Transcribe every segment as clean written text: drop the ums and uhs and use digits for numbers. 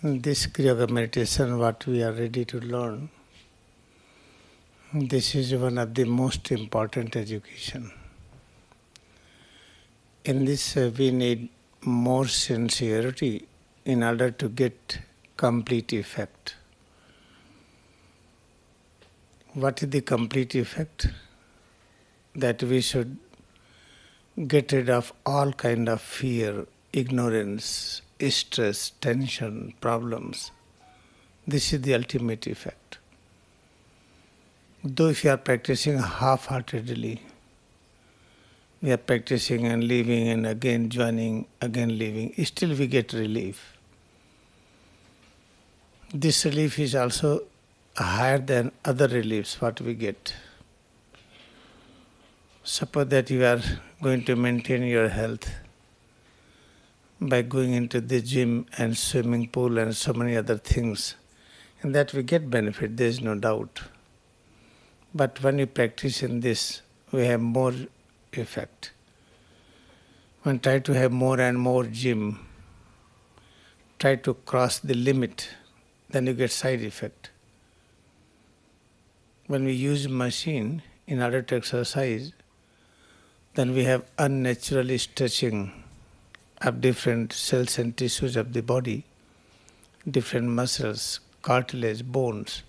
This Kriyayoga meditation, what we are ready to learn, this is one of the most important education. In this, we need more sincerity in order to get complete effect. What is the complete effect? That we should get rid of all kind of fear, ignorance, stress, tension, problems. This is the ultimate effect. Though if you are practicing half-heartedly, we are practicing and leaving and again joining, again leaving, still we get relief. This relief is also higher than other reliefs what we get. Suppose that you are going to maintain your health by going into the gym and swimming pool and so many other things, and that we get benefit, there is no doubt. But when we practice in this, we have more effect. When try to have more and more gym, try to cross the limit, then you get side effect. When we use machine in order to exercise, then we have unnaturally stretching of different cells and tissues of the body, different muscles, cartilage, bones.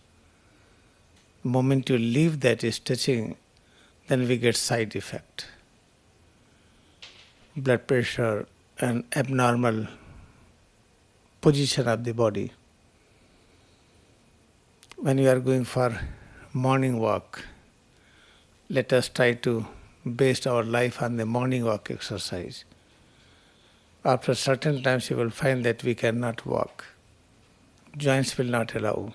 The moment you leave that stretching, then we get side effect. Blood pressure and abnormal position of the body. When we are going for morning walk, let us try to base our life on the morning walk exercise. After certain times you will find that we cannot walk. Joints will not allow.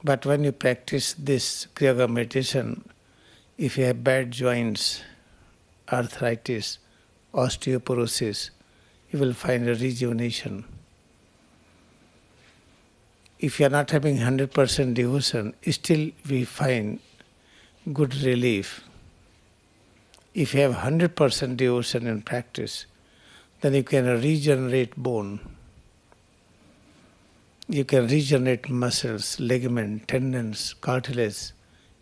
But when you practice this Kriyayoga meditation, if you have bad joints, arthritis, osteoporosis, you will find a rejuvenation. If you are not having 100% devotion, still we find good relief. If you have 100% devotion in practice, then you can regenerate bone. You can regenerate muscles, ligament, tendons, cartilage,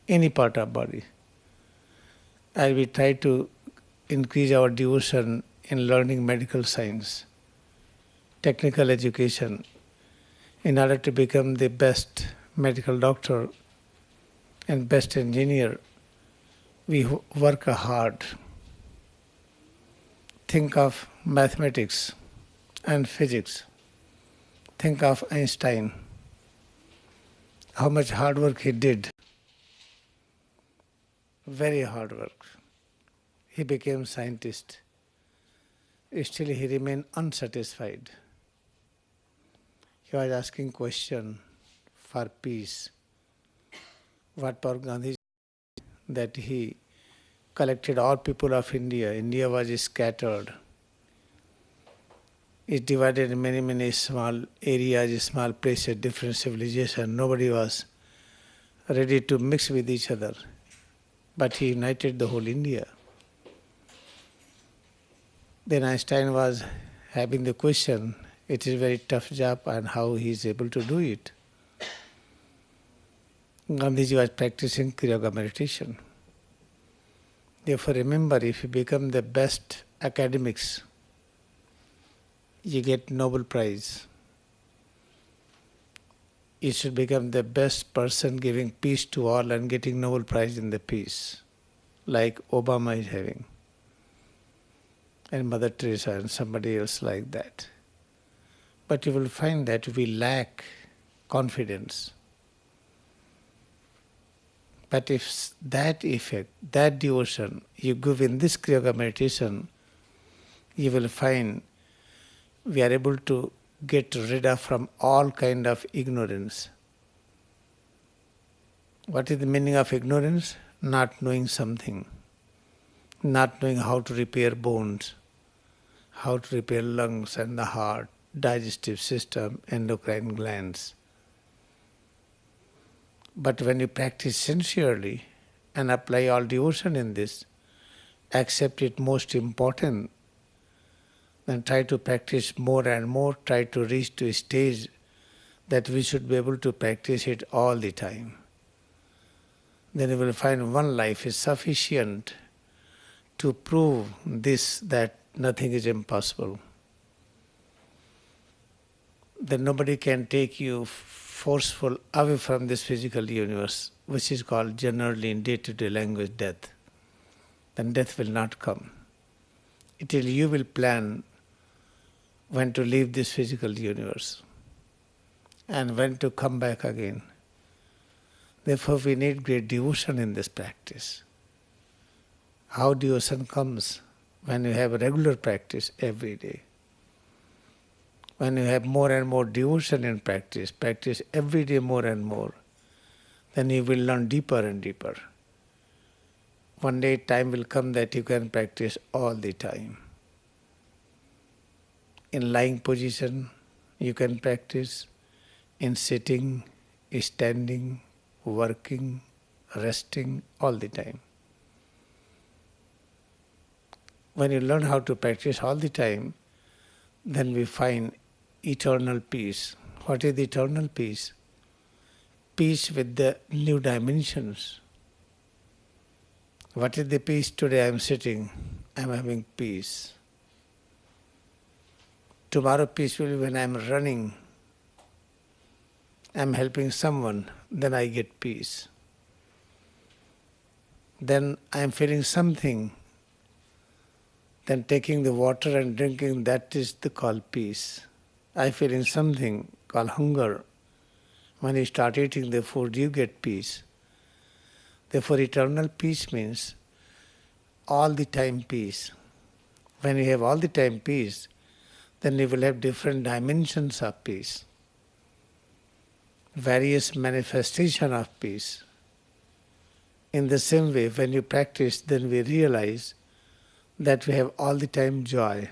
any part of body. And we try to increase our devotion in learning medical science, technical education, in order to become the best medical doctor and best engineer. We work hard. Think of mathematics and physics. Think of Einstein, how much hard work he did. Very hard work. He became scientist. Still he remained unsatisfied. He was asking question for peace. What for Gandhi? That he collected all people of India. India was scattered. It divided in many small areas, small places, different civilizations. Nobody was ready to mix with each other. But he united the whole India. Then Einstein was having the question, it is a very tough job and how he is able to do it. Gandhiji was practicing Kriyayoga meditation. Therefore remember, if you become the best academics, you get Nobel Prize. You should become the best person giving peace to all and getting Nobel Prize in the peace, like Obama is having, and Mother Teresa and somebody else like that. But you will find that we lack confidence. But if that effect, that devotion you give in this Kriyayoga meditation, you will find we are able to get rid of from all kind of ignorance. What is the meaning of ignorance? Not knowing something, not knowing how to repair bones, how to repair lungs and the heart, digestive system, endocrine glands. But when you practice sincerely and apply all devotion in this, accept it most important, Then try to practice more and more, try to reach to a stage that we should be able to practice it all the time. Then you will find one life is sufficient to prove this, that nothing is impossible. Then nobody can take you forceful away from this physical universe, which is called generally in day-to-day language death. Then death will not come. Until you will plan when to leave this physical universe and when to come back again. Therefore, we need great devotion in this practice. How devotion comes? When you have a regular practice every day. When you have more and more devotion in practice, practice every day more and more, then you will learn deeper and deeper. One day time will come that you can practice all the time. In lying position, you can practice. In sitting, standing, working, resting, all the time. When you learn how to practice all the time, then we find eternal peace. What is the eternal peace? Peace with the new dimensions. What is the peace? Today I am sitting, I am having peace. Tomorrow peace will be when I am running, I am helping someone, then I get peace. Then I am feeling something, then taking the water and drinking, that is the called peace. I feeling something called hunger. When you start eating the food, you get peace. Therefore, eternal peace means all the time peace. When you have all the time peace, then you will have different dimensions of peace, various manifestation of peace. In the same way, when you practice, then we realize that we have all the time joy.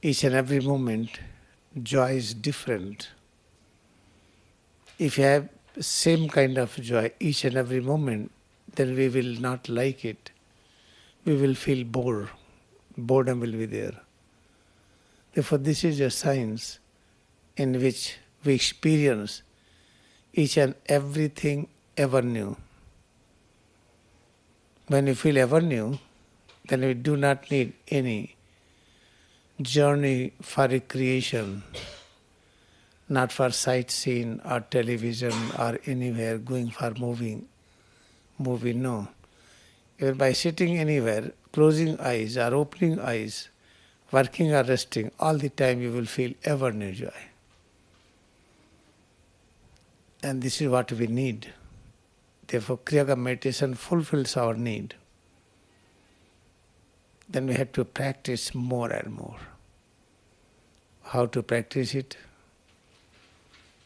Each and every moment, joy is different. If you have same kind of joy each and every moment, then we will not like it. We will feel bored. Boredom will be there. Therefore, this is a science in which we experience each and everything ever new. When we feel ever new, then we do not need any journey for recreation, not for sightseeing or television or anywhere going for movie, no. Even by sitting anywhere, closing eyes or opening eyes, working or resting, all the time you will feel ever new joy. And this is what we need. Therefore, Kriyayoga meditation fulfills our need. Then we have to practice more and more. How to practice it?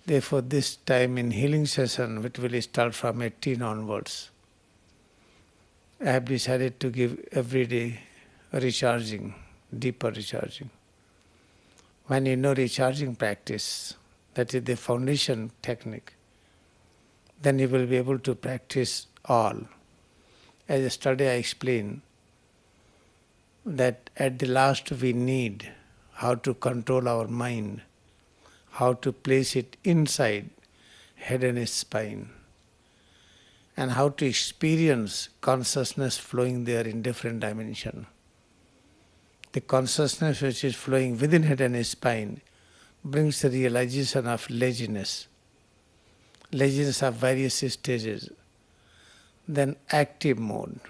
Therefore, this time in healing session, which will start from 18 onwards, I have decided to give every day recharging, deeper recharging. When you know recharging practice, that is the foundation technique, then you will be able to practice all. As yesterday I explained that at the last we need how to control our mind, how to place it inside head and spine, and how to experience consciousness flowing there in different dimension. The consciousness which is flowing within head and spine brings the realization of laziness. Laziness of various stages. Then active mode.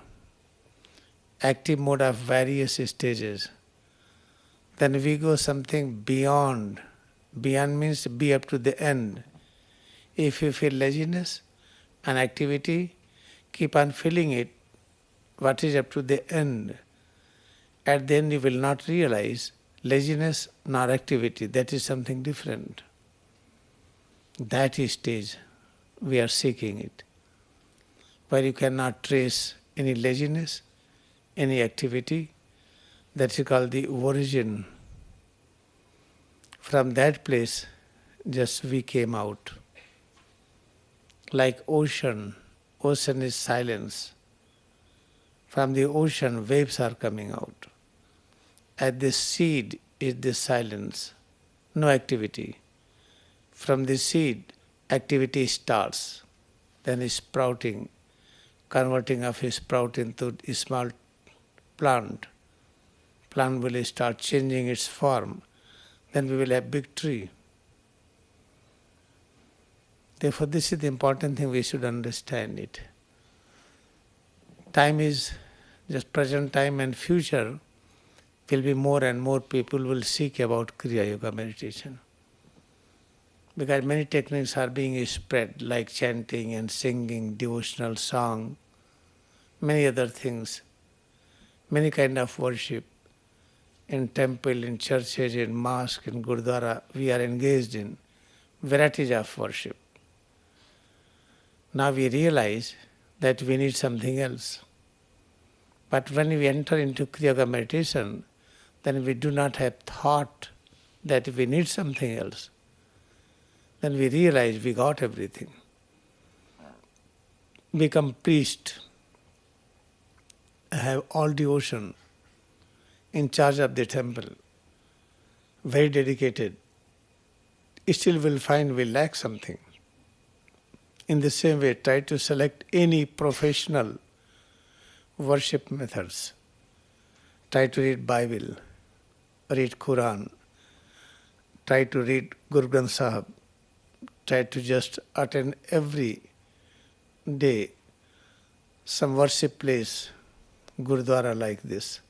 Active mode of various stages. Then we go something beyond. Beyond means be up to the end. If you feel laziness and activity, keep on feeling it. What is up to the end? At the end you will not realize laziness nor activity. That is something different. That is stage. We are seeking it. Where you cannot trace any laziness, any activity, that is called the origin. From that place, just we came out. Like ocean, ocean is silence. From the ocean, waves are coming out. At the seed is the silence, no activity. From the seed, activity starts, then is sprouting, converting of a sprout into a small plant. Plant will start changing its form, then we will have big tree. Therefore, this is the important thing, we should understand it. Time is just present time, and future will be more and more people will seek about Kriyayoga meditation. Because many techniques are being spread, like chanting and singing, devotional song, many other things, many kind of worship. In temple, in churches, in mosque, in gurdwara, we are engaged in varieties of worship. Now we realize that we need something else. But when we enter into Kriyayoga meditation, then we do not have thought that we need something else. Then we realize we got everything. Become priest, have all devotion, in charge of the temple, very dedicated. Still will find we lack something. In the same way, try to select any professional worship methods. Try to read Bible, read Quran, try to read Guru Granth Sahib, try to just attend every day some worship place, Gurudwara like this.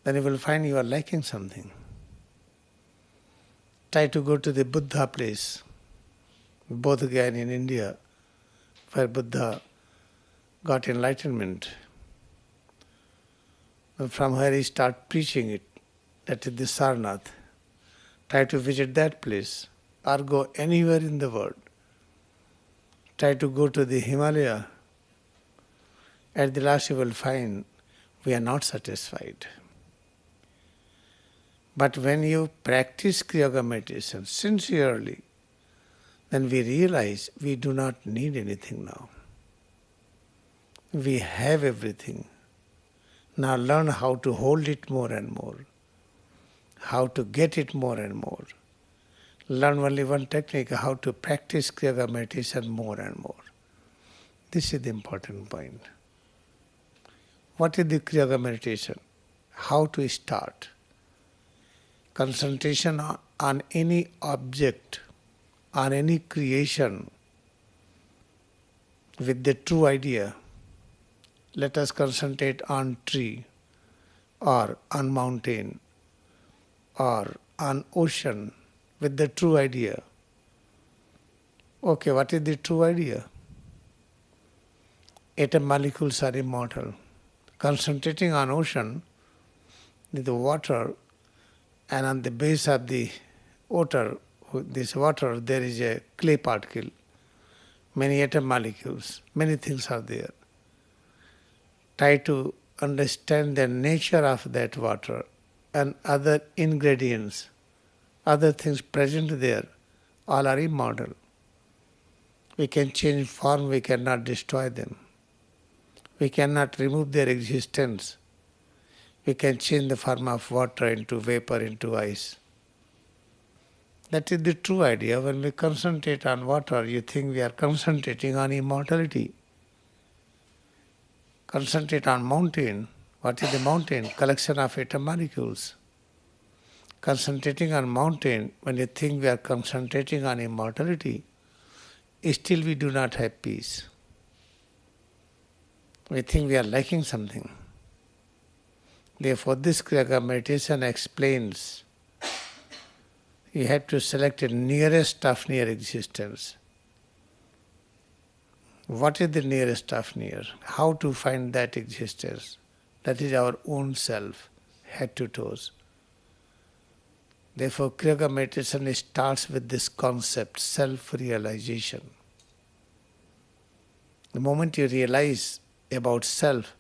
Then you will find you are lacking something. Try to go to the Buddha place, both again in India, where Buddha got enlightenment. And from where he started preaching it, that is the Sarnath. Try to visit that place, or go anywhere in the world. Try to go to the Himalaya. At the last you will find we are not satisfied. But when you practice Kriyayoga meditation sincerely, then we realize we do not need anything now. We have everything. Now learn how to hold it more and more, how to get it more and more. Learn only one technique, how to practice Kriyayoga meditation more and more. This is the important point. What is the Kriyayoga meditation? How to start? Concentration on any object, on any creation with the true idea. Let us concentrate on tree, or on mountain, or on ocean with the true idea. Okay, what is the true idea? Atom molecules are immortal. Concentrating on ocean, the water, and on the base of the water, this water, there is a clay particle, many atom molecules, many things are there. Try to understand the nature of that water and other ingredients, other things present there, all are immortal. We can change form, we cannot destroy them. We cannot remove their existence. We can change the form of water into vapor, into ice. That is the true idea. When we concentrate on water, you think we are concentrating on immortality. Concentrate on mountain. What is the mountain? Collection of atom molecules. Concentrating on mountain, when you think we are concentrating on immortality, still we do not have peace. We think we are lacking something. Therefore, this Kriyayoga meditation explains you have to select a nearest of near existence. What is the nearest of near? How to find that existence? That is our own self, head to toes. Therefore, Kriyayoga meditation starts with this concept, self-realization. The moment you realize about self,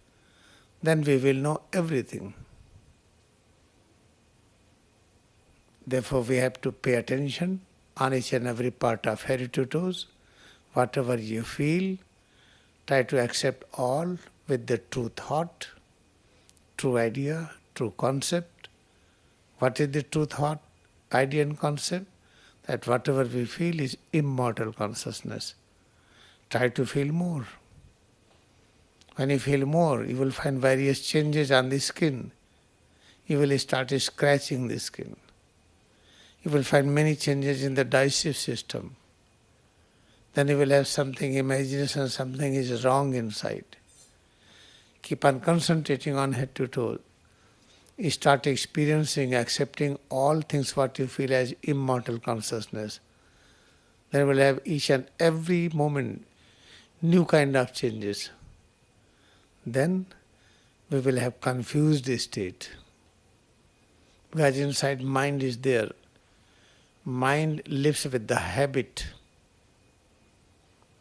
then we will know everything. Therefore, we have to pay attention on each and every part of head to toes. Whatever you feel, try to accept all with the true thought, true idea, true concept, What is the true thought, idea and concept? That whatever we feel is immortal consciousness. Try to feel more. When you feel more, you will find various changes on the skin. You will start scratching the skin. You will find many changes in the digestive system. Then you will have something, imagination, something is wrong inside. Keep on concentrating on head to toe. You start experiencing, accepting all things what you feel as immortal consciousness. Then we will have each and every moment new kind of changes. Then we will have confused state. Because inside mind is there. Mind lives with the habit.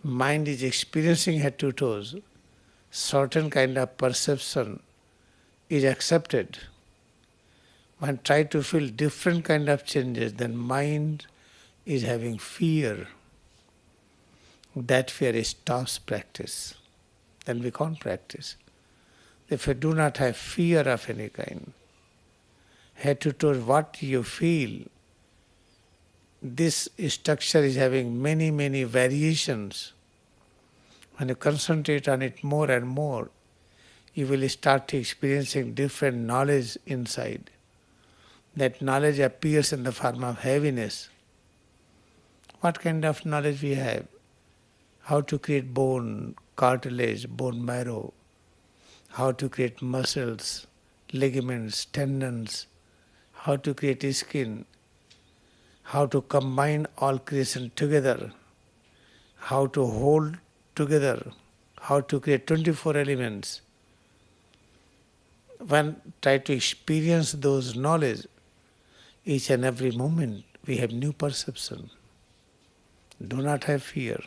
Mind is experiencing head to toes. Certain kind of perception is accepted. When try to feel different kind of changes, then mind is having fear. That fear stops practice. Then we can't practice. If you do not have fear of any kind, head to toe what you feel, this structure is having many, many variations. When you concentrate on it more and more, you will start experiencing different knowledge inside. That knowledge appears in the form of heaviness. What kind of knowledge we have? How to create bone, cartilage, bone marrow, how to create muscles, ligaments, tendons, how to create skin, how to combine all creation together, how to hold together, how to create 24 elements. When try to experience those knowledge, each and every moment we have new perception. Do not have fear.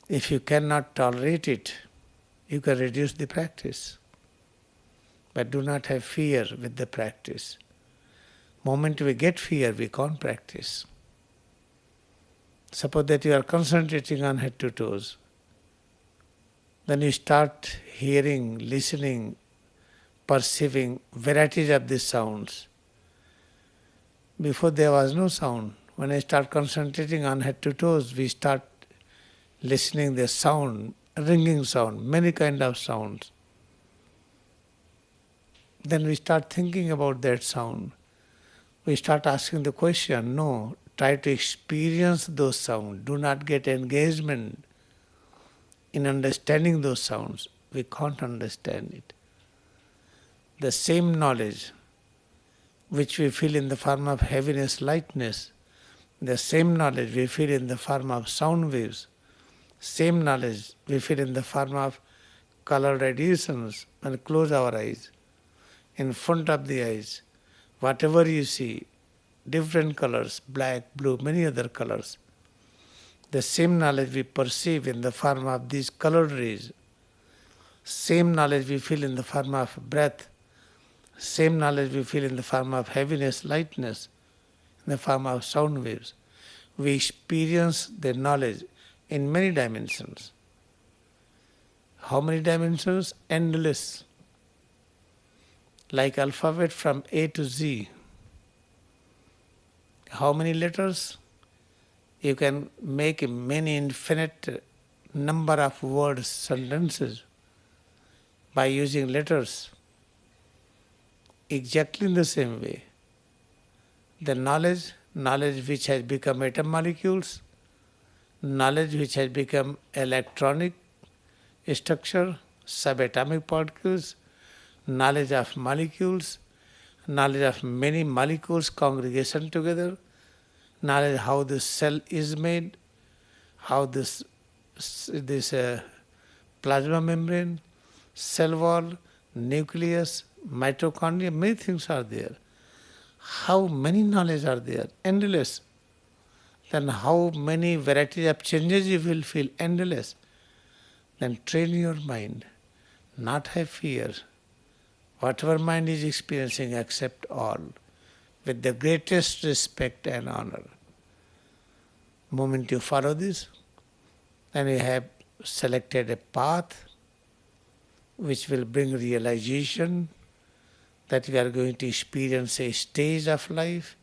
If you cannot tolerate it, you can reduce the practice. But do not have fear with the practice. Moment we get fear, we can't practice. Suppose that you are concentrating on head to toes. Then you start hearing, listening, perceiving varieties of these sounds. Before there was no sound. When I start concentrating on head to toes, we start listening the sound, ringing sound, many kind of sounds. Then we start thinking about that sound. We start asking the question, no, try to experience those sounds. Do not get engagement in understanding those sounds. We can't understand it. The same knowledge which we feel in the form of heaviness, lightness, the same knowledge we feel in the form of sound waves, same knowledge we feel in the form of color radiations when we close our eyes. In front of the eyes, whatever you see, different colors, black, blue, many other colors, the same knowledge we perceive in the form of these colored rays, same knowledge we feel in the form of breath, same knowledge we feel in the form of heaviness, lightness, in the form of sound waves. We experience the knowledge in many dimensions. How many dimensions? Endless. Like alphabet from A to Z. How many letters? You can make many infinite number of words, sentences by using letters. Exactly in the same way. The knowledge which has become atom molecules, knowledge which has become electronic structure, subatomic particles, knowledge of molecules, knowledge of many molecules congregation together, knowledge how the cell is made, how this plasma membrane, cell wall, nucleus, mitochondria, many things are there. How many knowledge are there? Endless. Then how many varieties of changes you will feel? Endless. Then train your mind, not have fear. Whatever mind is experiencing, accept all with the greatest respect and honor. Moment you follow this, then you have selected a path which will bring realization, that we are going to experience a stage of life,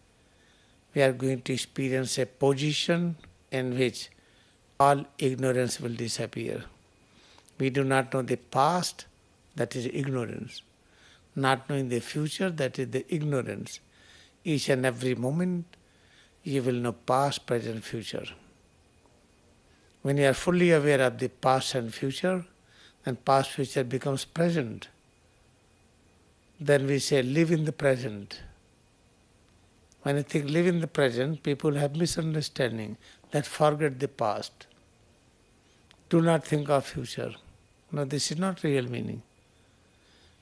we are going to experience a position in which all ignorance will disappear. We do not know the past, that is ignorance. Not knowing the future, that is the ignorance. Each and every moment you will know past, present, future. When you are fully aware of the past and future, then past, future becomes present. Then we say live in the present. When you think live in the present, people have misunderstanding that forget the past. Do not think of future. No, this is not real meaning.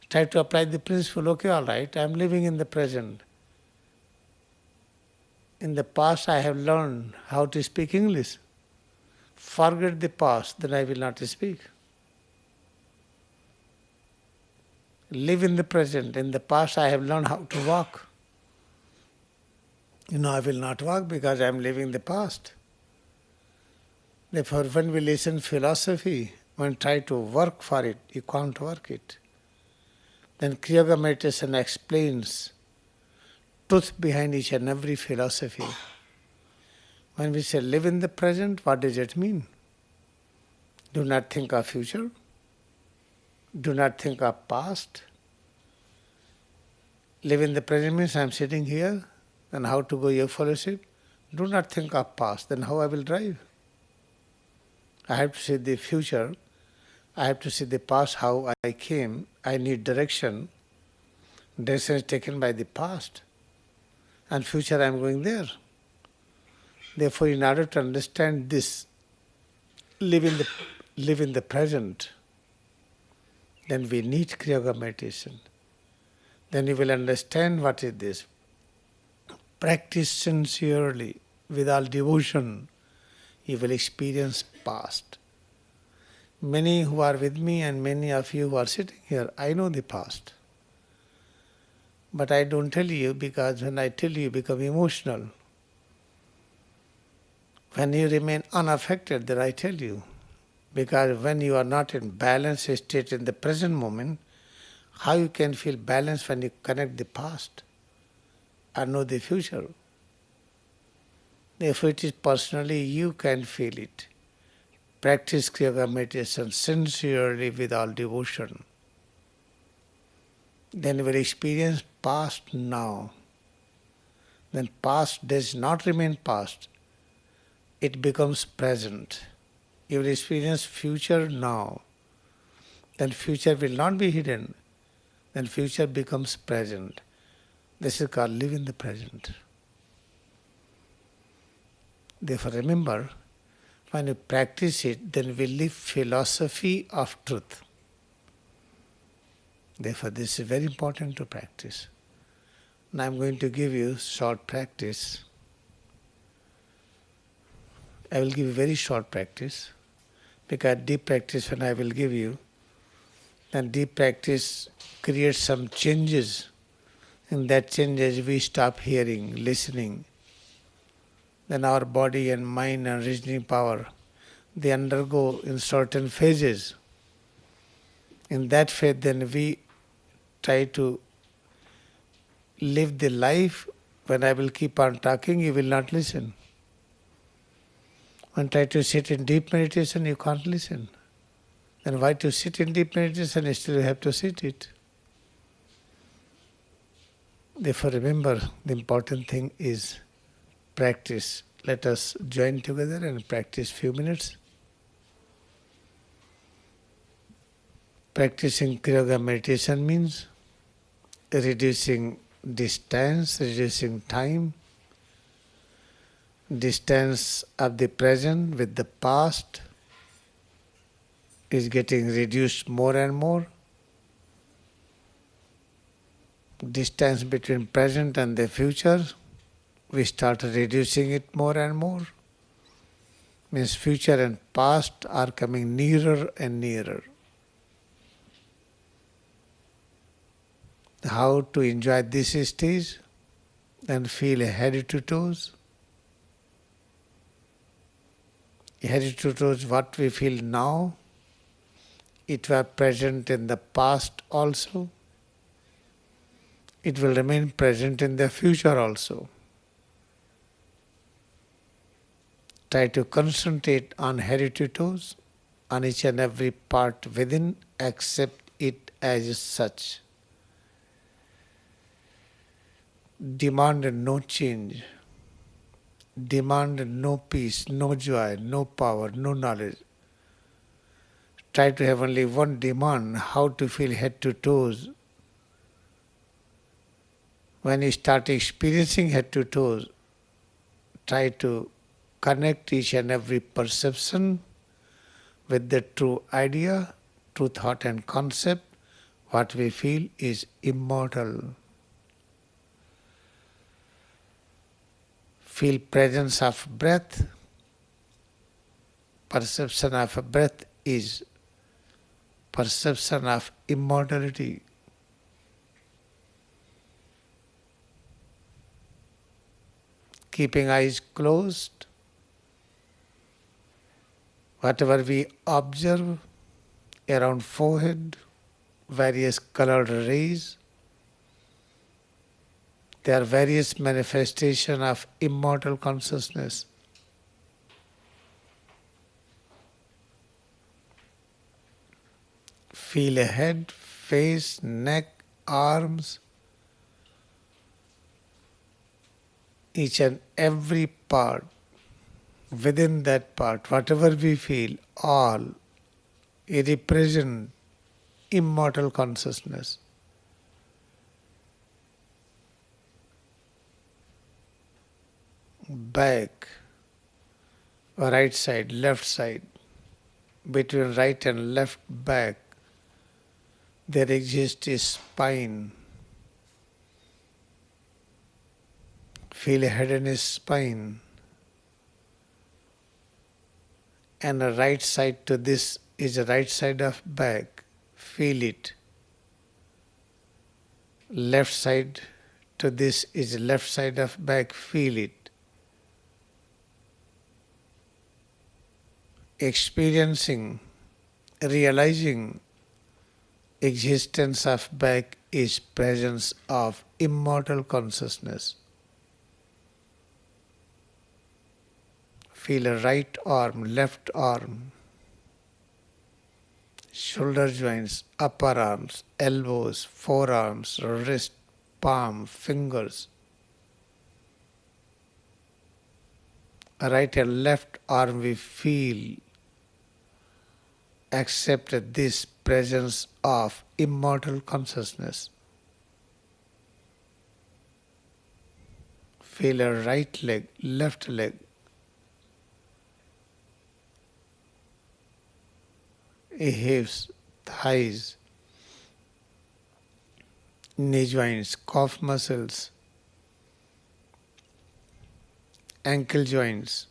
Try to apply the principle, okay, all right, I am living in the present. In the past I have learned how to speak English. Forget the past, then I will not speak. Live in the present. In the past I have learned how to walk. I will not walk because I am living the past. Therefore, when we listen philosophy, when try to work for it, you can't work it. Then Kriyayoga meditation explains truth behind each and every philosophy. When we say live in the present, what does it mean? Do not think of future. Do not think of past. Live in the present means I am sitting here, then how to go your fellowship? Do not think of past, then how I will drive? I have to see the future. I have to see the past, how I came. I need direction. Direction is taken by the past. And future I am going there. Therefore, in order to understand this, live in the present, then we need Kriyayoga meditation. Then you will understand what is this. Practice sincerely, with all devotion, you will experience past. Many who are with me and many of you who are sitting here, I know the past. But I don't tell you because when I tell you, you become emotional. When you remain unaffected, then I tell you. Because when you are not in balanced state in the present moment, how you can feel balanced when you connect the past or know the future? Therefore, it is personally you can feel it. Practice Kriyayoga meditation sincerely with all devotion. Then you will experience past now. Then past does not remain past. It becomes present. You will experience future now. Then future will not be hidden. Then future becomes present. This is called live in the present. Therefore remember, when you practice it, then we live philosophy of truth. Therefore this is very important to practice. Now I am going to give you short practice. I will give you very short practice, because deep practice when I will give you, then deep practice creates some changes. In that changes we stop hearing, listening. Then our body and mind and reasoning power, they undergo in certain phases. In that phase then we try to live the life. When I will keep on talking, you will not listen. When try to sit in deep meditation, you can't listen. Then why to sit in deep meditation, still you have to sit it. Therefore remember, the important thing is practice. Let us join together and practice few minutes. Practicing Kriyayoga meditation means reducing distance, reducing time, distance of the present with the past is getting reduced more and more. Distance between present and the future, we start reducing it more and more. Means future and past are coming nearer and nearer. How to enjoy this stage and feel head to toes. Head to toes, what we feel now, it was present in the past also. It will remain present in the future also. Try to concentrate on head to toes, on each and every part within, accept it as such. Demand no change. Demand no peace, no joy, no power, no knowledge. Try to have only one demand, how to feel head to toes. When you start experiencing head to toes, try to connect each and every perception with the true idea, true thought and concept. What we feel is immortal. Feel presence of breath. Perception of a breath is perception of immortality. Keeping eyes closed, whatever we observe around forehead, various colored rays, there are various manifestations of immortal consciousness. Feel a head, face, neck, arms, each and every part. Within that part, whatever we feel, all it represents immortal consciousness. Back, right side, left side, between right and left back, there exists a spine. Feel a head and a spine. And the right side to this is the right side of back. Feel it. Left side to this is the left side of back. Feel it. Experiencing, realizing existence of back is presence of immortal consciousness. Feel a right arm, left arm, shoulder joints, upper arms, elbows, forearms, wrist, palm, fingers. Right and left arm we feel. Accept this presence of immortal consciousness. Feel a right leg, left leg, hips, thighs, knee joints, calf muscles, ankle joints,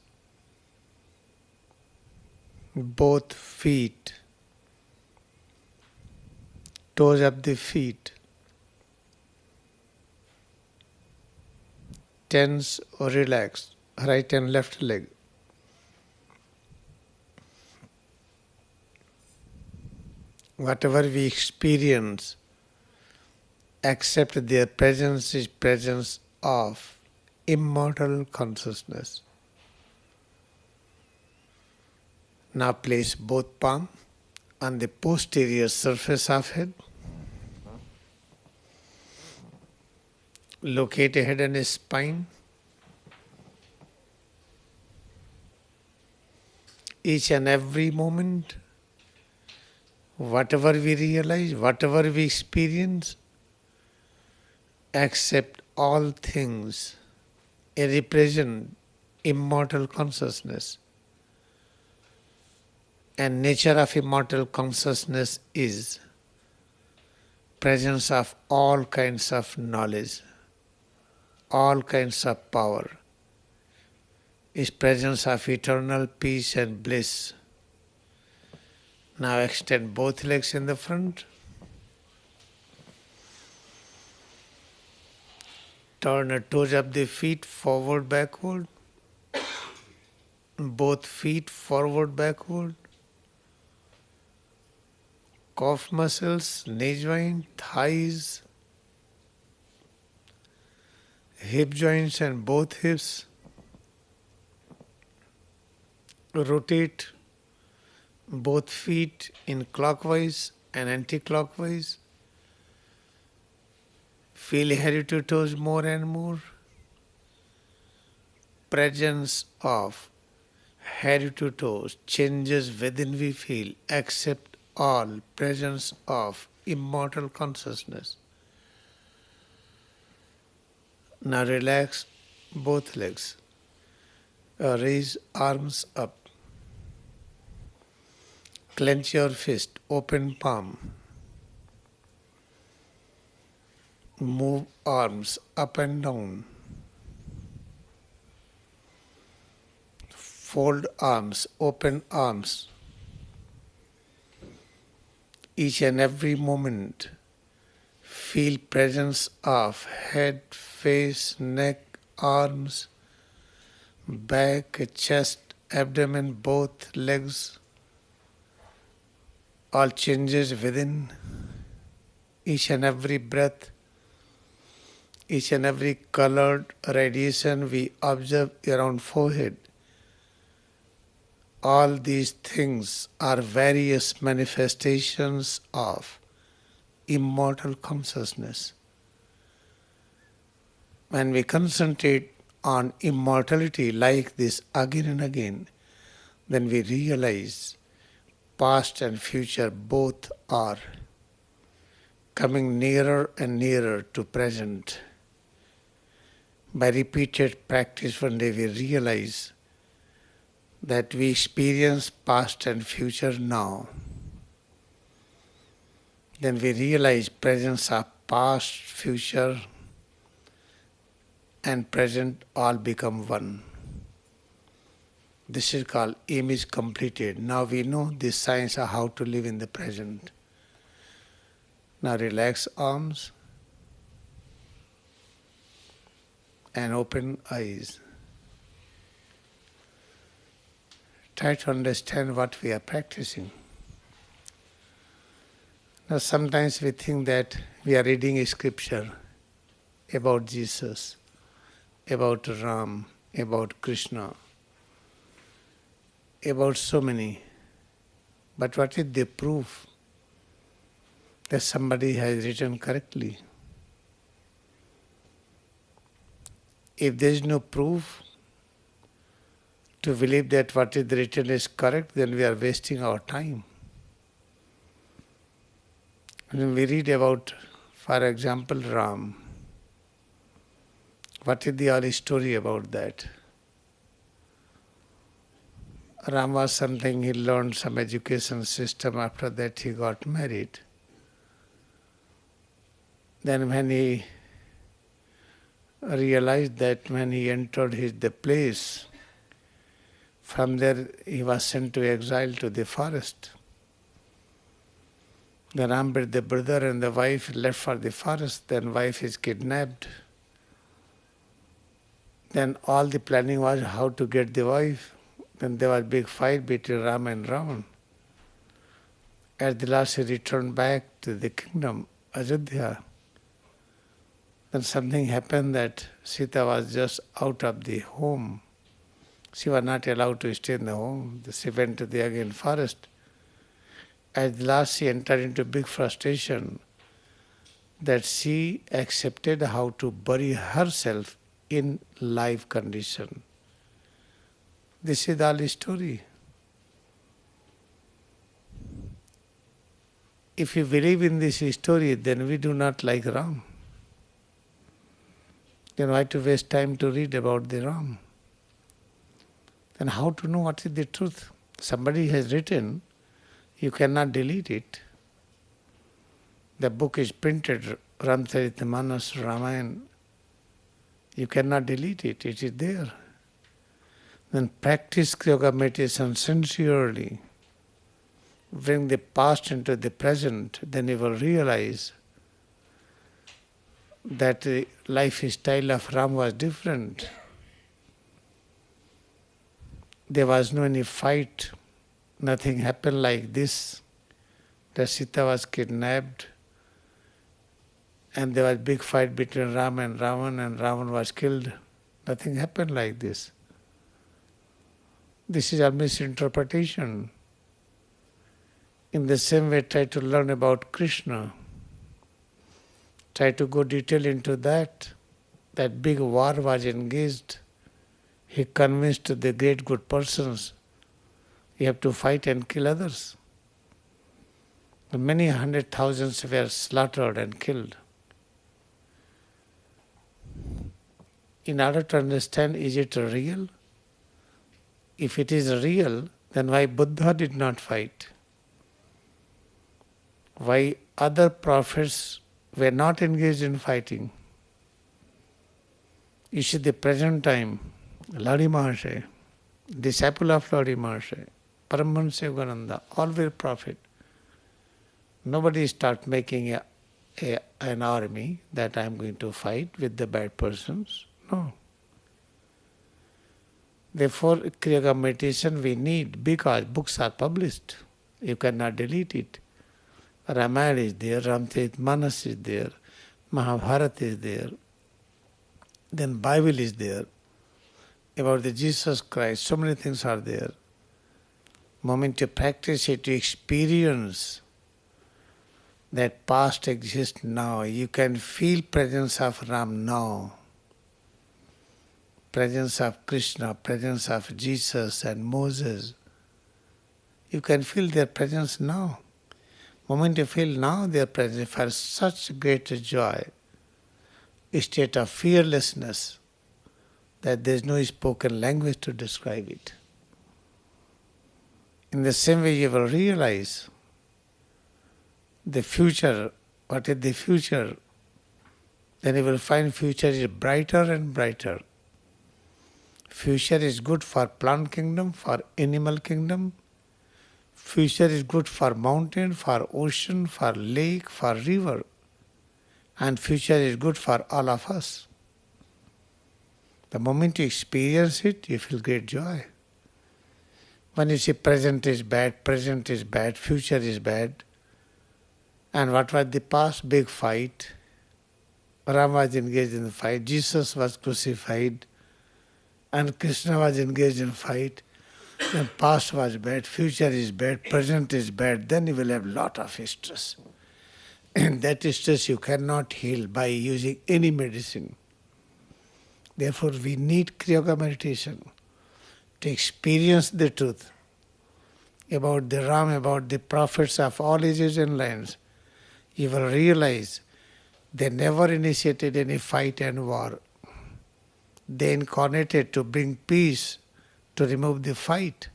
both feet, toes of the feet, tense or relaxed, right and left leg. Whatever we experience, accept their presence is presence of immortal consciousness. Now place both palms on the posterior surface of head. Locate a head and a spine. Each and every moment, whatever we realize, whatever we experience, accept all things represent immortal consciousness. And nature of immortal consciousness is presence of all kinds of knowledge, all kinds of power, is presence of eternal peace and bliss. Now extend both legs in the front. Turn the toes of the feet forward, backward. Both feet forward, backward. Calf muscles, knee joint, thighs, hip joints and both hips. Rotate both feet in clockwise and anti-clockwise. Feel head to toes more and more. Presence of head to toes changes within we feel. Accept all presence of immortal consciousness. Now relax both legs. Raise arms up. Clench your fist, open palm. Move arms up and down. Fold arms, open arms. Each and every moment, feel presence of head, face, neck, arms, back, chest, abdomen, both legs. All changes within. Each and every breath, each and every colored radiation we observe around forehead. All these things are various manifestations of immortal consciousness. When we concentrate on immortality like this again and again, then we realize past and future both are coming nearer and nearer to present. By repeated practice, one day we realize that we experience past and future now. Then we realize presence of past, future and present all become one. This is called image completed. Now we know the science of how to live in the present. Now relax arms and open eyes. Try to understand what we are practicing. Now sometimes we think that we are reading a scripture about Jesus, about Ram, about Krishna, about so many. But what is the proof that somebody has written correctly? If there is no proof to believe that what is written is correct, then we are wasting our time. When we read about, for example, Ram, what is the whole story about that? Ram was something he learned some education system, after that he got married. Then when he realized that when he entered the place, from there he was sent to exile to the forest. The Ram, the brother and the wife left for the forest, then wife is kidnapped. Then all the planning was how to get the wife. Then there was a big fight between Ram and Ravan. At the last he returned back to the kingdom, Ajodhya. Then something happened that Sita was just out of the home. She was not allowed to stay in the home. She went to the again forest. At last she entered into big frustration that she accepted how to bury herself in live condition. This is all story. If you believe in this story, then we do not like Ram. Then why to waste time to read about the Ram? Then how to know what is the truth? Somebody has written, you cannot delete it. The book is printed, Ramcharitmanas, Ramayana. You cannot delete it, it is there. Then practice Kriyayoga meditation sincerely. Bring the past into the present, then you will realize that the lifestyle of Ram was different. There was no any fight, nothing happened like this. That Sita was kidnapped and there was a big fight between Ram and Ravan, and Ravan was killed. Nothing happened like this. This is a misinterpretation. In the same way, try to learn about Krishna. Try to go detail into that. That big war was engaged. He convinced the great good persons, you have to fight and kill others. Many hundred thousands were slaughtered and killed. In order to understand, is it real? If it is real, then why Buddha did not fight? Why other prophets were not engaged in fighting? You see, the present time, Ladi Mahasaya, disciple of Ladi Mahasaya, Paramahansa Yogananda, all were prophet. Nobody start making an army that I am going to fight with the bad persons. No. Therefore, Kriyayoga meditation we need because books are published. You cannot delete it. Ramayana is there, Ramcharitmanas is there, Mahabharata is there, then Bible is there, about the Jesus Christ, so many things are there. Moment you practice it, you experience that past exists now. You can feel presence of Ram now. Presence of Krishna, presence of Jesus and Moses. You can feel their presence now. Moment you feel now their presence, for such great joy, a state of fearlessness, that there is no spoken language to describe it. In the same way you will realize the future, what is the future? Then you will find future is brighter and brighter. Future is good for plant kingdom, for animal kingdom. Future is good for mountain, for ocean, for lake, for river. And future is good for all of us. The moment you experience it, you feel great joy. When you say present is bad, future is bad. And what was the past? Big fight. Ram was engaged in the fight. Jesus was crucified. And Krishna was engaged in fight. Then past was bad, future is bad, present is bad. Then you will have lot of stress. And that stress you cannot heal by using any medicine. Therefore we need Kriyayoga meditation to experience the truth about the Ram, about the prophets of all ages and lands. You will realize they never initiated any fight and war. They incarnated to bring peace, to remove the fight.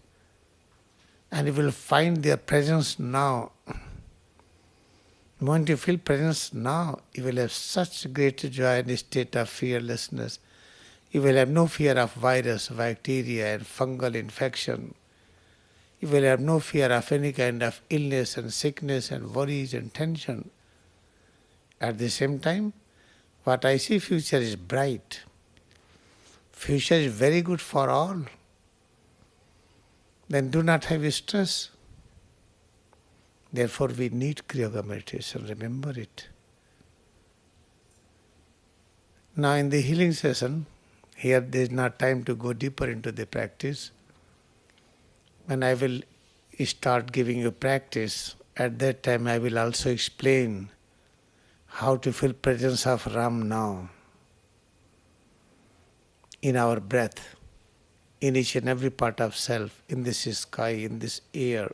And you will find their presence now. The moment you feel presence now, you will have such great joy and state of fearlessness. You will have no fear of virus, bacteria and fungal infection. You will have no fear of any kind of illness and sickness and worries and tension. At the same time, what I see future is bright. Future is very good for all. Then do not have stress. Therefore we need Kriyayoga meditation, remember it. Now in the healing session, here there is not time to go deeper into the practice. When I will start giving you practice, at that time I will also explain how to feel presence of Ram now in our breath, in each and every part of self, in this sky, in this air.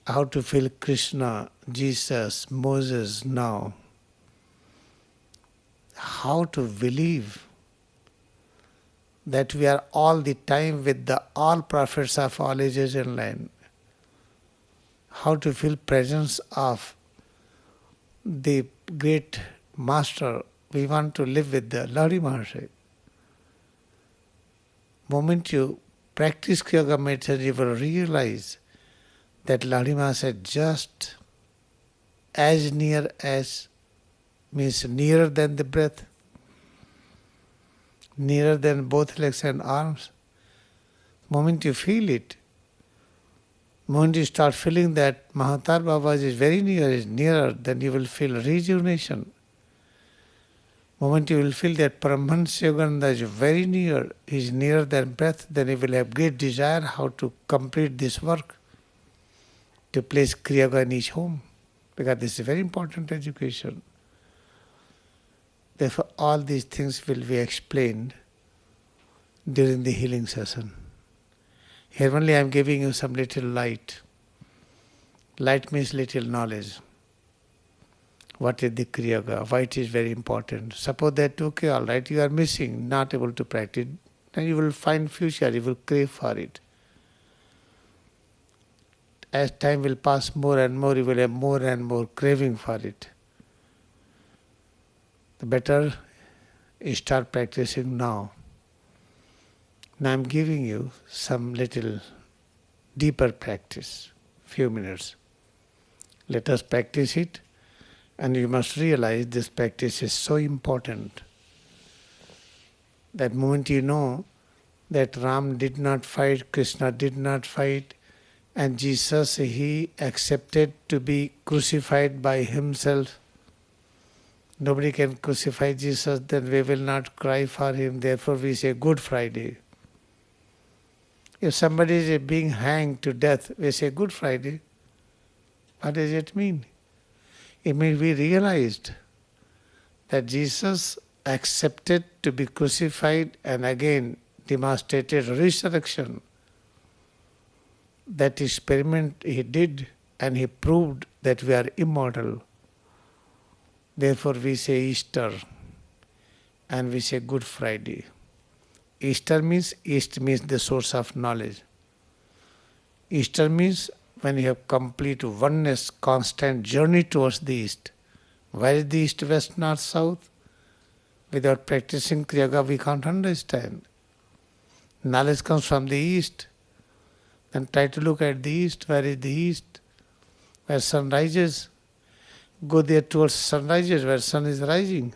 How to feel Krishna, Jesus, Moses now. How to believe that we are all the time with the all prophets of all ages and land. How to feel presence of the great master. We want to live with the Ladi Mahasaya. Moment you practice Kriyayoga meditation, you will realize that Ladi Mahasaya just as near as, means nearer than the breath, nearer than both legs and arms. Moment you feel it, Moment you start feeling that Mahatar Baba is very near, is nearer, then you will feel rejuvenation. Moment you will feel that Paramahansa Yogananda is very near, is nearer than breath, then you will have great desire how to complete this work, to place Kriyayoga in each home, because this is a very important education. Therefore, all these things will be explained during the healing session. Here only I am giving you some little light. Light means little knowledge. What is the Kriyayoga? Why it is very important? Suppose that, okay, all right, you are missing, not able to practice, then you will find future, you will crave for it. As time will pass more and more, you will have more and more craving for it. The better you start practicing now. Now I am giving you some little deeper practice, few minutes. Let us practice it, and you must realize this practice is so important. That moment you know that Ram did not fight, Krishna did not fight, and Jesus, he accepted to be crucified by himself. Nobody can crucify Jesus, then we will not cry for him. Therefore we say Good Friday. If somebody is being hanged to death, we say Good Friday. What does it mean? It means we realized that Jesus accepted to be crucified and again demonstrated resurrection. That experiment he did, and he proved that we are immortal. Therefore we say Easter and we say Good Friday. Easter means, East means the source of knowledge. Easter means when you have complete oneness, constant journey towards the East. Where is the East, West, North, South? Without practicing Kriyayoga we can't understand. Knowledge comes from the East. Then try to look at the East. Where is the East? Where sun rises. Go there towards sun rises, where sun is rising.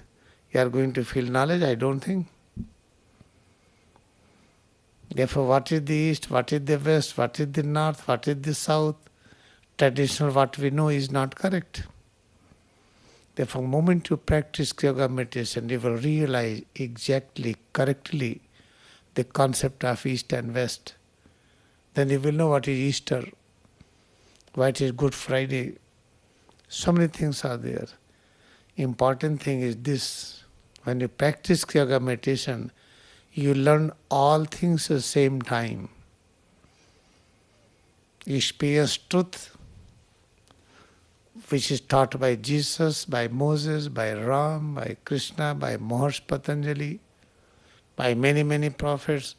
You are going to feel knowledge? I don't think. Therefore, what is the East, what is the West, what is the North, what is the South? Traditional what we know is not correct. Therefore, the moment you practice Kriyayoga meditation, you will realize exactly, correctly the concept of East and West. Then you will know what is Easter, what is Good Friday. So many things are there. Important thing is this. When you practice Kriyayoga meditation, you learn all things at the same time. You experience truth, which is taught by Jesus, by Moses, by Ram, by Krishna, by Maharishi Patanjali, by many, many prophets.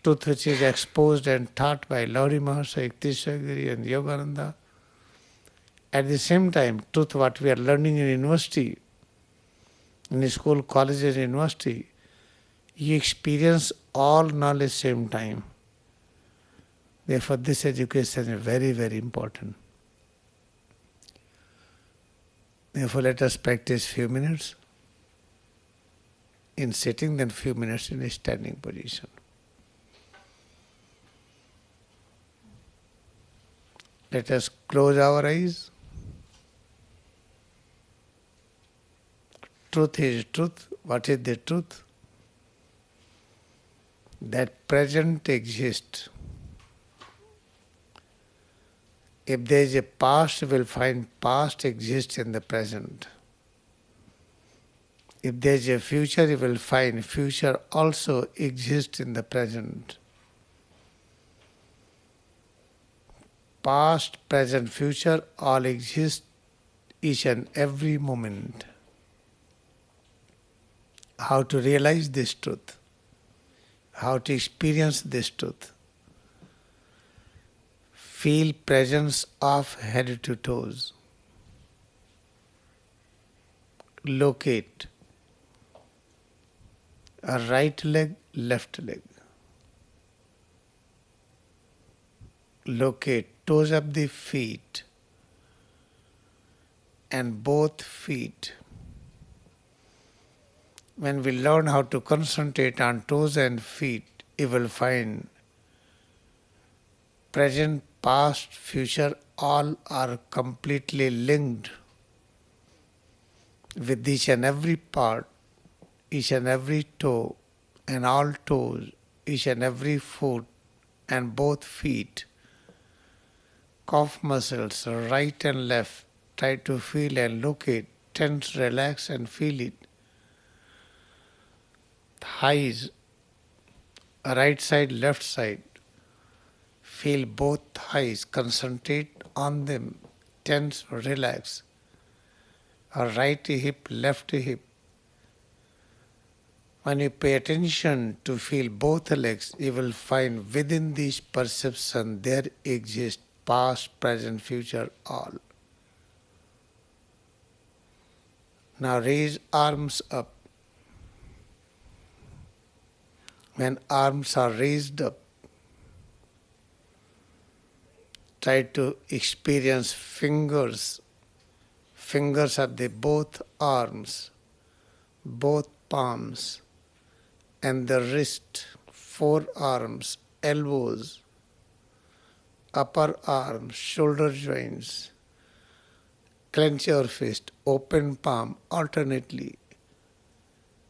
Truth which is exposed and taught by Lauri Mahasaya, Yukteswar and Yogananda. At the same time, truth what we are learning in university, in school, colleges, university, you experience all knowledge same time. Therefore, this education is very, very important. Therefore, let us practice few minutes in sitting, then few minutes in a standing position. Let us close our eyes. Truth is truth. What is the truth? That present exists. If there is a past, you will find past exists in the present. If there is a future, you will find future also exists in the present. Past, present, future all exist each and every moment. How to realize this truth? How to experience this truth? Feel presence of head to toes. Locate a right leg, left leg. Locate toes of the feet and both feet. When we learn how to concentrate on toes and feet, you will find present past, future, all are completely linked with each and every part, each and every toe, and all toes, each and every foot, and both feet. Calf muscles, right and left, try to feel and locate, tense, relax and feel it. Thighs, right side, left side, feel both thighs, concentrate on them, tense, relax. Right hip, left hip. When you pay attention to feel both legs, you will find within this perception there exists past, present, future, all. Now raise arms up. When arms are raised up, try to experience fingers of the both arms, both palms, and the wrist, forearms, elbows, upper arms, shoulder joints. Clench your fist, open palm alternately.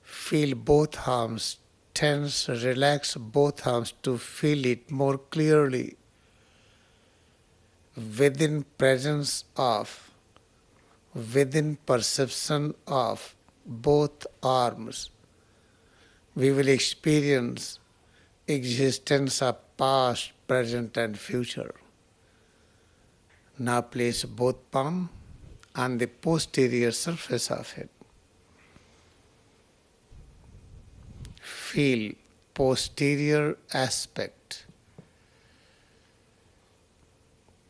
Feel both arms tense, relax both arms to feel it more clearly. Within presence of, within perception of both arms, we will experience existence of past, present and future. Now place both palms on the posterior surface of it. Feel posterior aspect,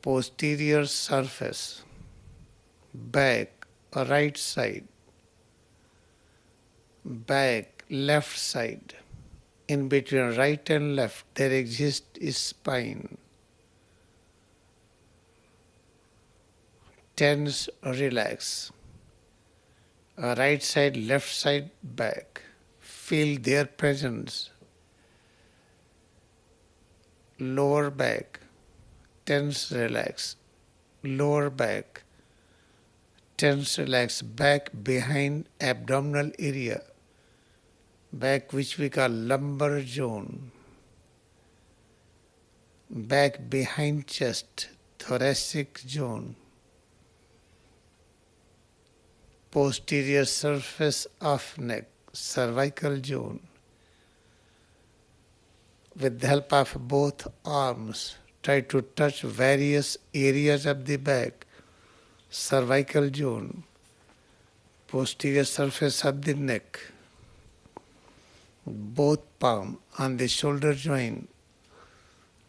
posterior surface, back, right side, back, left side. In between right and left there exists a spine. Tense, relax. Right side, left side, back. Feel their presence. Lower back, tense, relax. Lower back, tense, relax. Back behind abdominal area. Back which we call lumbar zone. Back behind chest, thoracic zone. Posterior surface of neck, cervical zone. With the help of both arms, try to touch various areas of the back, cervical zone, posterior surface of the neck, both palm on the shoulder joint.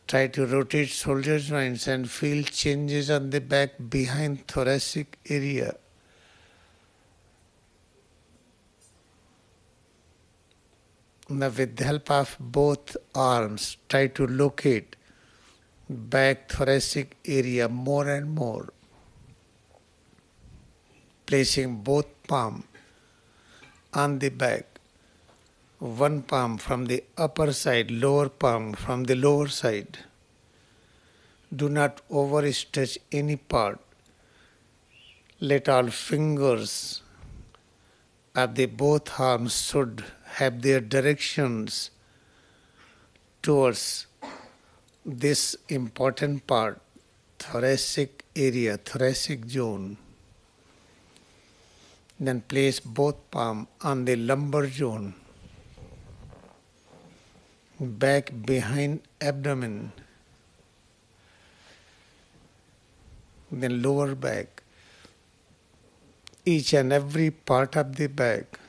Try to rotate shoulder joints and feel changes on the back behind thoracic area. Now with the help of both arms, try to locate back thoracic area more and more. Placing both palms on the back. One palm from the upper side, lower palm from the lower side. Do not overstretch any part. Let all fingers of the both arms should have their directions towards this important part, thoracic area, thoracic zone. Then place both palms on the lumbar zone, back behind abdomen, then lower back. Each and every part of the back,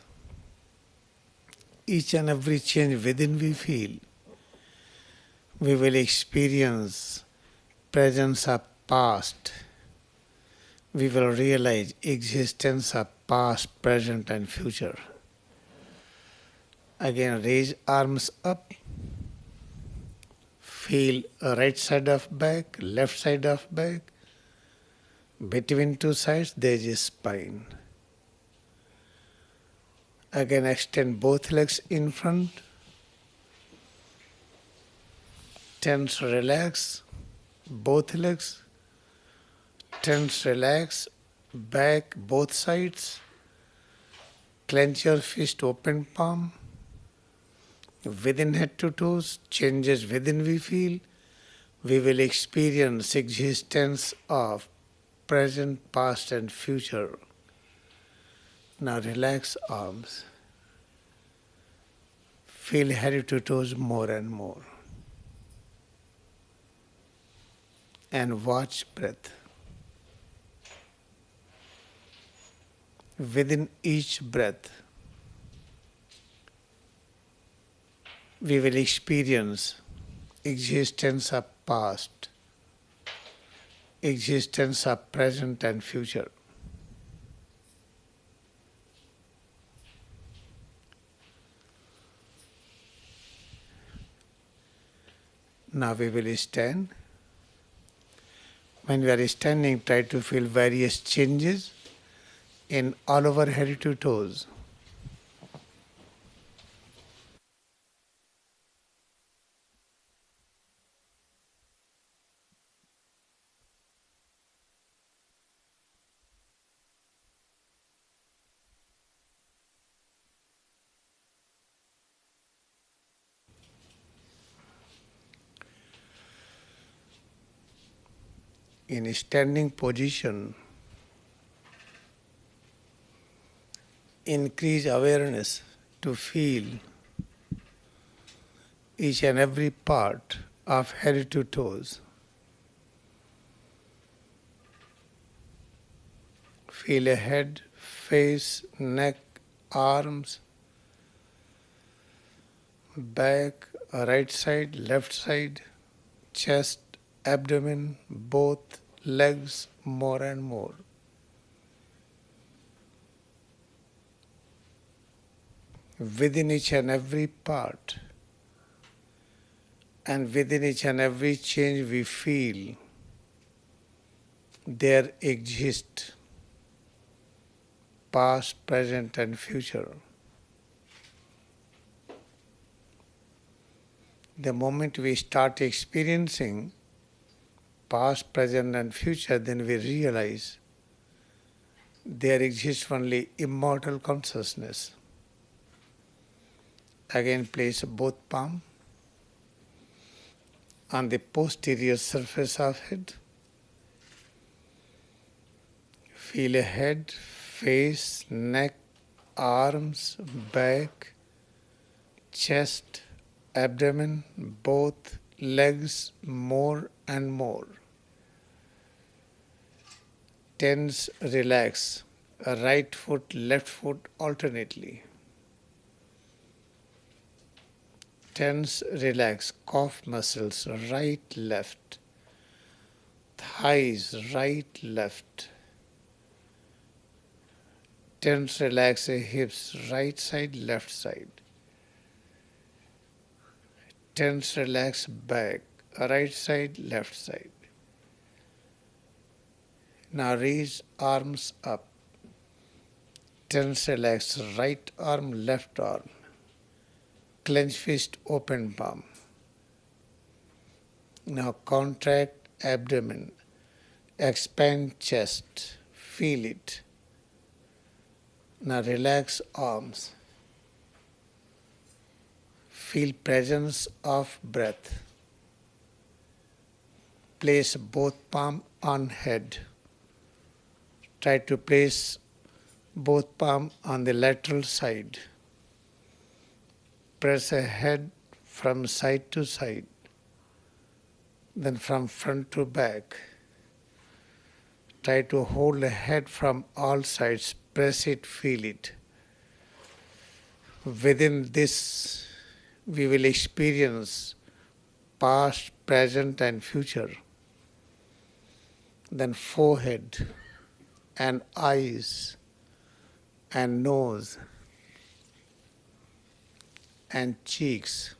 each and every change within we feel, we will experience presence of past. We will realize existence of past, present and future. Again, raise arms up. Feel right side of back, left side of back. Between two sides there is a spine. Again, extend both legs in front. Tense, relax. both legs, tense, relax, back, both sides, clench your fist, open palm, within head to toes, changes within we feel, we will experience existence of present, past and future. Now relax arms. Feel head to toes more and more. And watch breath. Within each breath, we will experience existence of past, existence of present and future. Now we will stand. When we are standing, try to feel various changes in all over head to toes. In a standing position, increase awareness to feel each and every part of head to toes. Feel a head, face, neck, arms, back, right side, left side, chest, abdomen, both legs, more and more. Within each and every part and within each and every change we feel, there exists past, present and future. The moment we start experiencing past, present and future, then we realize there exists only immortal consciousness. Again, place both palms on the posterior surface of head. Feel a head, face, neck, arms, back, chest, abdomen, both legs, more and more. Tense, relax, right foot, left foot alternately. Tense, relax, calf muscles, right, left, thighs, right, left. Tense, relax, hips, right side, left side. Tense, relax, back, right side, left side. Now raise arms up. Tense, relax, right arm, left arm. Clench fist, open palm. Now contract abdomen. Expand chest. Feel it. Now relax arms. Feel presence of breath. Place both palm on head. Try to place both palm on the lateral side. Press a head from side to side, then from front to back. Try to hold the head from all sides. Press it, feel it. Within this, we will experience past, present and future. Then forehead and eyes and nose and cheeks.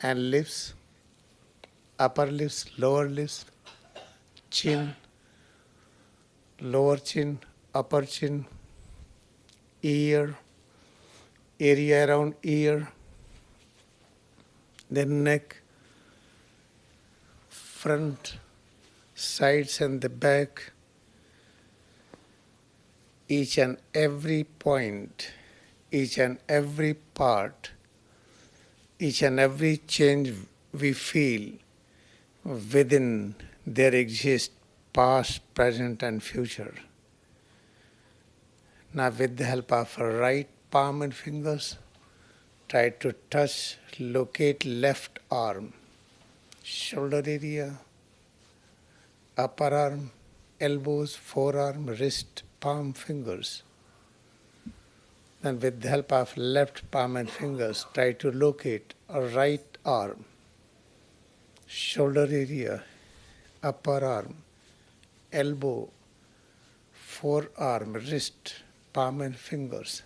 And lips, upper lips, lower lips, chin, lower chin, upper chin, ear, area around ear, their neck, front, sides and the back, each and every point, each and every part, each and every change we feel within there exists past, present and future. Now with the help of our right palm and fingers, try to touch, locate left arm, shoulder area, upper arm, elbows, forearm, wrist, palm, fingers. Then with the help of left palm and fingers, try to locate a right arm, shoulder area, upper arm, elbow, forearm, wrist, palm and fingers.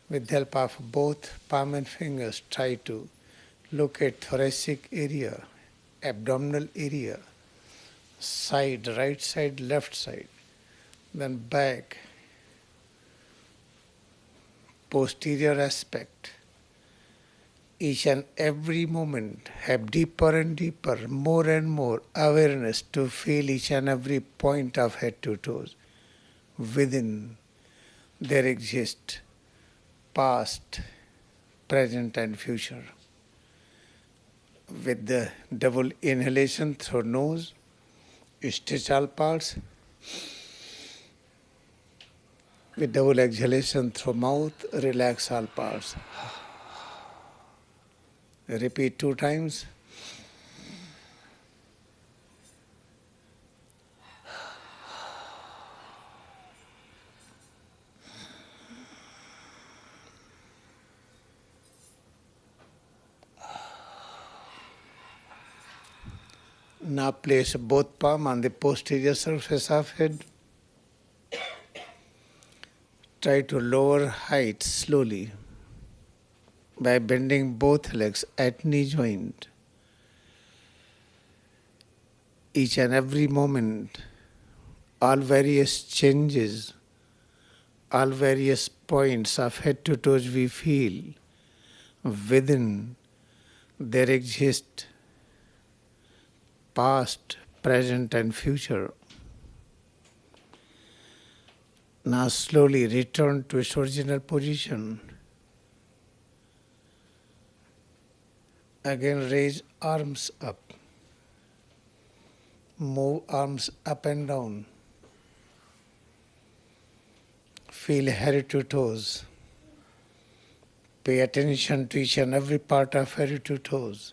With the help of both palm and fingers, try to locate thoracic area, abdominal area, side, right side, left side, then back, posterior aspect. Each and every moment have deeper and deeper, more and more awareness to feel each and every point of head to toes. Within there exists past, present and future. With the double inhalation through nose, stretch all parts. With double exhalation through mouth, relax all parts. Repeat 2 times. Now place both palms on the posterior surface of head. Try to lower height slowly by bending both legs at knee joint. Each and every moment, all various changes, all various points of head to toes we feel within there exist past, present and future. Now slowly return to its original position. Again raise arms up. Move arms up and down. Feel head to toes. Pay attention to each and every part of head to toes.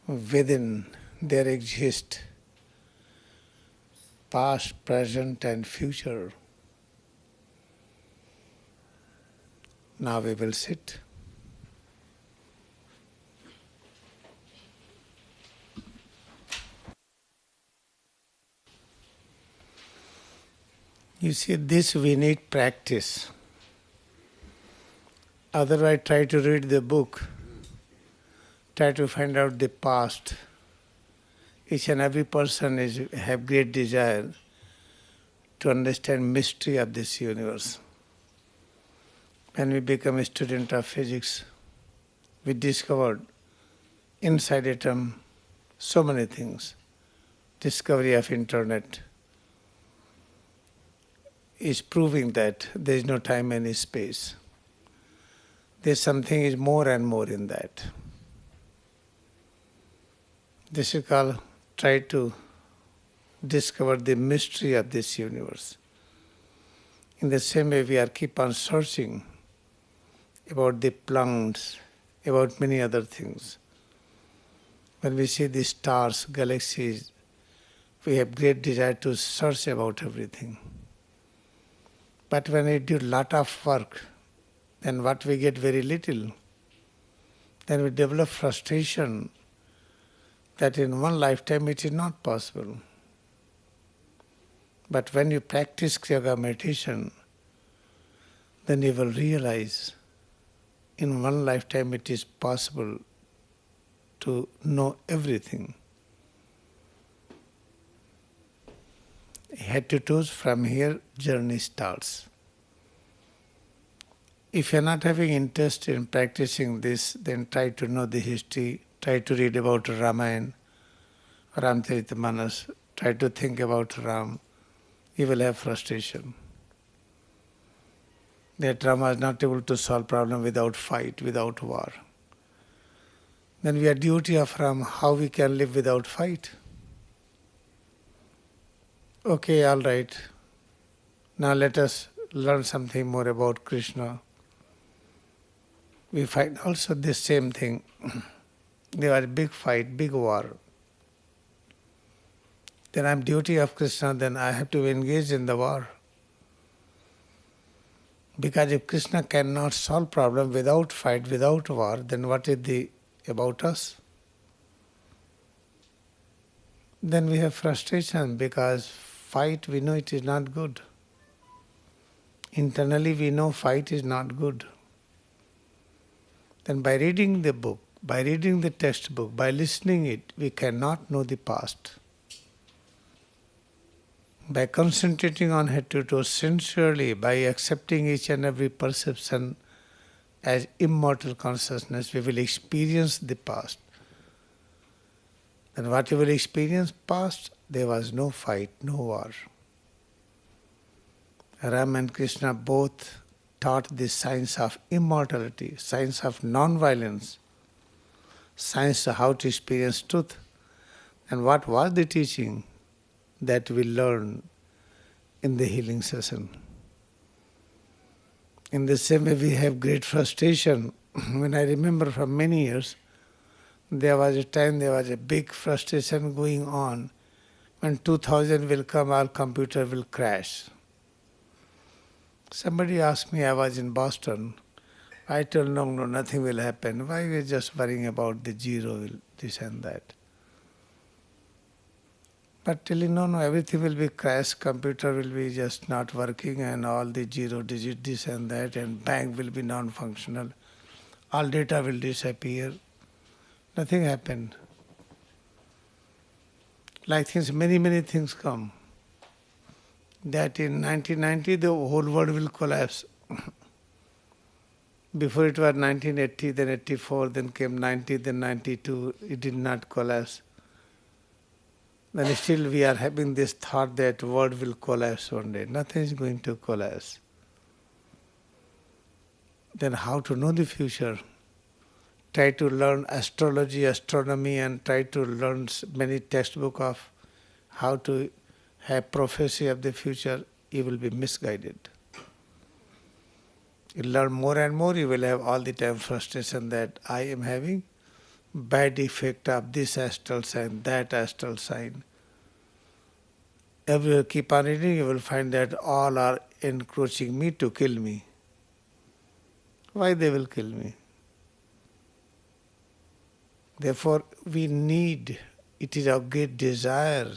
Within there exist past, present and future. Now we will sit. You see, this we need practice. Otherwise, try to read the book. Try to find out the past. Each and every person have great desire to understand mystery of this universe. When we become a student of physics, we discovered inside atom so many things. Discovery of internet is proving that there is no time and space. There's something is more and more in that. This is called try to discover the mystery of this universe. In the same way, we are keep on searching about the plants, about many other things. When we see the stars, galaxies, we have great desire to search about everything. But when we do lot of work, then what we get very little. Then we develop frustration that in one lifetime it is not possible. But when you practice Kriyayoga meditation, then you will realize in one lifetime it is possible to know everything. Head to toes, from here journey starts. If you're not having interest in practicing this, then try to know the history, try to read about Ramayana, Ramcharitamanas, try to think about Ram. You will have frustration. That Rama is not able to solve problem without fight, without war. Then we are duty of Ram, how we can live without fight. Okay, all right. Now let us learn something more about Krishna. We find also the same thing. There was a big fight, big war. Then I am duty of Krishna, then I have to engage in the war. Because if Krishna cannot solve problem without fight, without war, then what is the about us? Then we have frustration because fight, we know it is not good. Internally we know fight is not good. Then by reading the book, by reading the textbook, by listening it, we cannot know the past. By concentrating on head to toe sincerely, by accepting each and every perception as immortal consciousness, we will experience the past. And what you will experience past, there was no fight, no war. Ram and Krishna both taught the science of immortality, science of non-violence, science of how to experience truth. And what was the teaching that we learned in the healing session? In the same way we have great frustration. When I remember from many years, there was a time there was a big frustration going on. When 2000 will come, our computer will crash. Somebody asked me, I was in Boston. I told no, nothing will happen. Why we are just worrying about the zero, this and that? But telling no, everything will be crash, computer will be just not working and all the zero digit, this and that, and bank will be non-functional. All data will disappear. Nothing happened. Like things, many things come. That in 1990 the whole world will collapse. Before it was 1980, then 84, then came 90, then 92, it did not collapse. Then still we are having this thought that world will collapse one day. Nothing is going to collapse. Then how to know the future? Try to learn astrology, astronomy, and try to learn many textbooks of how to have prophecy of the future. You will be misguided. You learn more and more, you will have all the time frustration that I am having bad effect of this astral sign, that astral sign. If you keep on reading, you will find that all are encroaching me to kill me. Why they will kill me? Therefore, we need, it is our great desire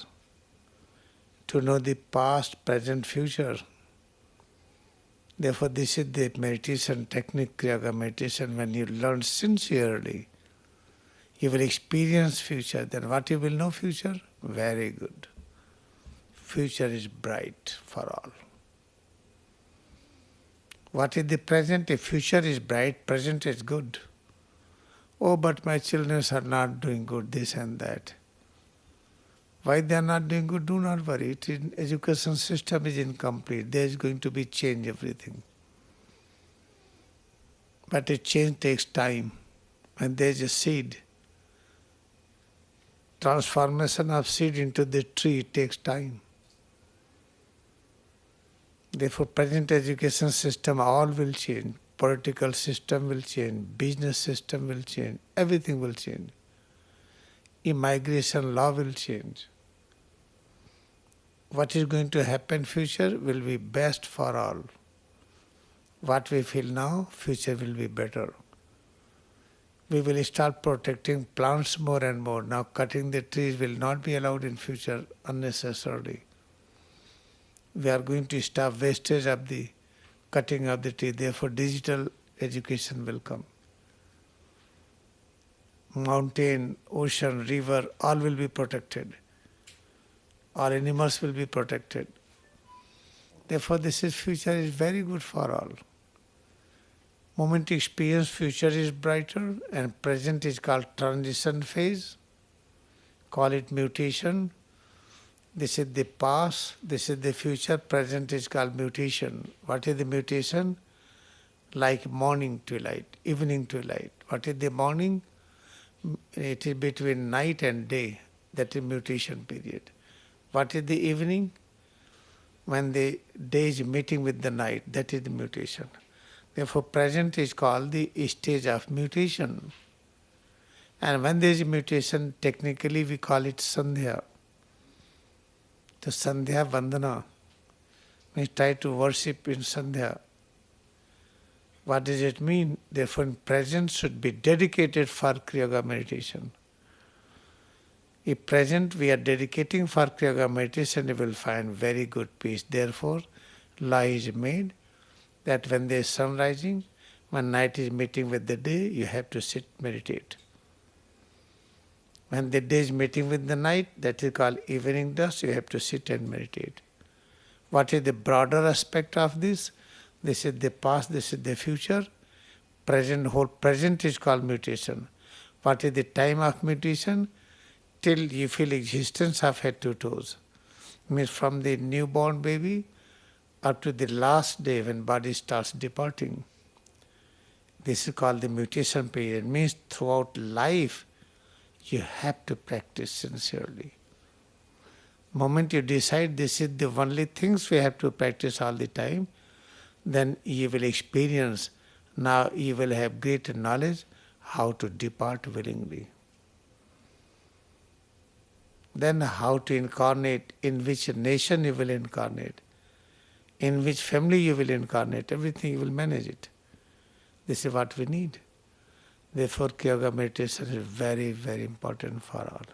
to know the past, present, future. Therefore, this is the meditation technique, Kriyayoga meditation. When you learn sincerely, you will experience future. Then what you will know future? Very good. Future is bright for all. What is the present? If future is bright, present is good. Oh, but my children are not doing good, this and that. Why they are not doing good? Do not worry. It is, education system is incomplete. There is going to be change everything. But a change takes time. And there is a seed. Transformation of seed into the tree takes time. Therefore, present education system all will change. Political system will change. Business system will change. Everything will change. Immigration law will change. What is going to happen future will be best for all. What we feel now, future will be better. We will start protecting plants more and more. Now cutting the trees will not be allowed in future unnecessarily. We are going to stop wastage of the cutting of the tree. Therefore, digital education will come. Mountain, ocean, river, all will be protected. All animals will be protected. Therefore, this is future is very good for all. Moment you experience, future is brighter, and present is called transition phase. Call it mutation. This is the past, this is the future, present is called mutation. What is the mutation? Like morning twilight, evening twilight. What is the morning? It is between night and day. That is mutation period. What is the evening? When the day is meeting with the night. That is the mutation. Therefore, present is called the stage of mutation. And when there is a mutation, technically we call it Sandhya. The Sandhya Vandana. We try to worship in Sandhya. What does it mean? Therefore, present should be dedicated for Kriyayoga meditation. If present we are dedicating for Kriyayoga meditation, you will find very good peace. Therefore, law is made that when there is sun rising, when night is meeting with the day, you have to sit, meditate. When the day is meeting with the night, that is called evening dusk, you have to sit and meditate. What is the broader aspect of this? This is the past, this is the future. Present, whole present is called mutation. What is the time of mutation? Till you feel existence of head to toes. Means from the newborn baby up to the last day when body starts departing. This is called the mutation period. Means throughout life you have to practice sincerely. Moment you decide this is the only things we have to practice all the time, then you will experience, now you will have greater knowledge how to depart willingly. Then how to incarnate, in which nation you will incarnate, in which family you will incarnate, everything you will manage it. This is what we need. Therefore, Kriyayoga meditation is very, very important for all.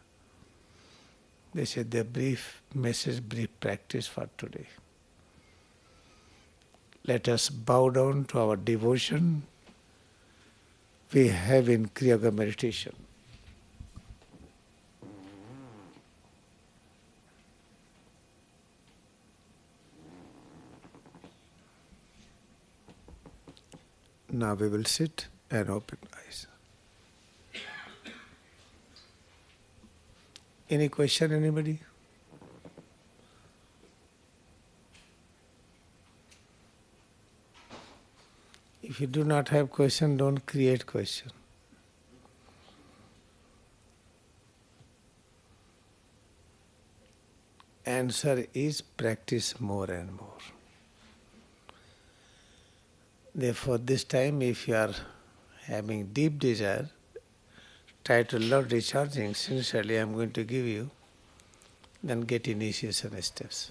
This is the brief message, brief practice for today. Let us bow down to our devotion we have in Kriyayoga meditation. Now we will sit and open eyes. Any question, anybody? If you do not have question, don't create question. Answer is practice more and more. Therefore, this time if you are having deep desire, try to love recharging. Sincerely, I am going to give you, then get initiation steps.